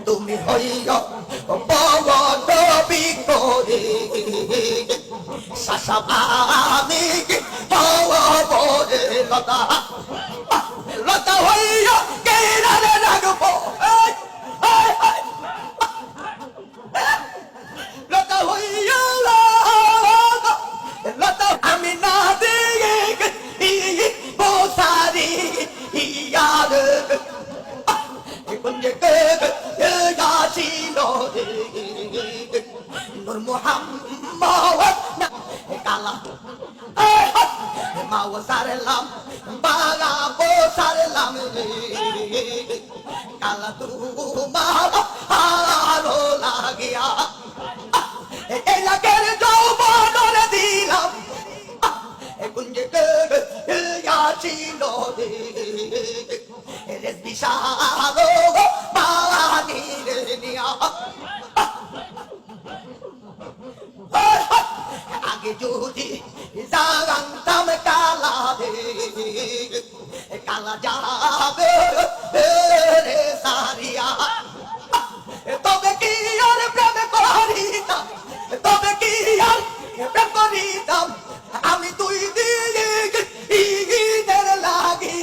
তুমি হইয়া পবন বিকরে শাসাবানি পবরে লতা লতা হইয়া কেরারে রাখবো লতা হইয়া লতা আমি না দিয়ে বোসারি ইয়ার কুঞ্জে ইয়াসিনো নূর মুহাম্মদ কালা মাও সারলাম বালা বো সারলাম কালা তু মালা হালো লাগিয়া এই লাগের যৌবন দিলাম কুঞ্জে ইয়াসিনো রেস বিশালো বানির নিয়া আগে যদি জানতাম কালা কালা যাবে রে সারিয়া তবে কি আর প্রেম করিতাম তবে কি আর প্রেম করিতাম আমি তুই দিয়ে ঈদের লাগি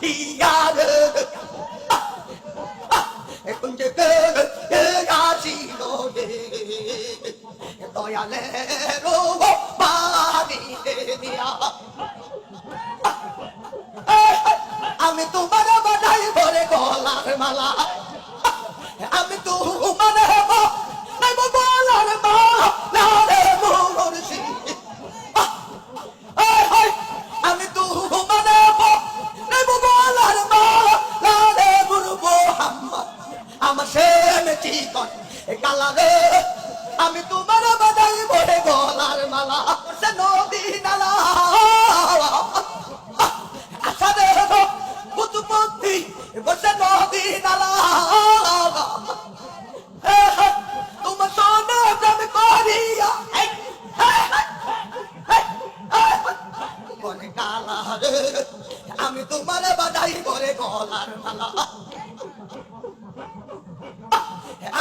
ইয়ার কুঞ্জে আসিলো দয়ালে রো বাড়ি দিয়া আমি তোমার বাধাই ভরে গলার মালা আমি তোমার গলার মালা রে মুর্শি আমি তোমার গলার মালা রে মুহাম্মদ আমার সেম চিকন কালা রে আমি তোমার বাধাই ভরে গলার মালা সে নদী নালা আশা রে বুতপতি বসে নদী নালা তোমার সোনা প্রেম করিয়া কোন কালা রে আমি তোমার বাধাই ভরে গলার মালা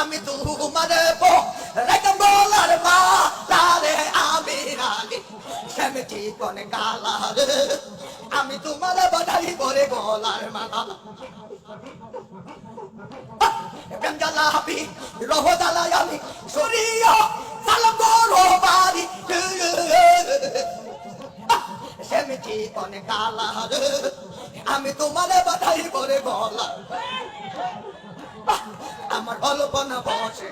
আমি তোমার রেখে বলার মালা রে আমি রানী সেমটি কোন কালা রে আমি তোমার বাধাই করে গলার মালা প্রেম জ্বালাবি রহ জ্বালাই আমি সরিয়া সালাম করো বাড়ি সেমটি কোন কালা রে আমি তোমার বাধাই করে গলার আমার অল্পনা বসে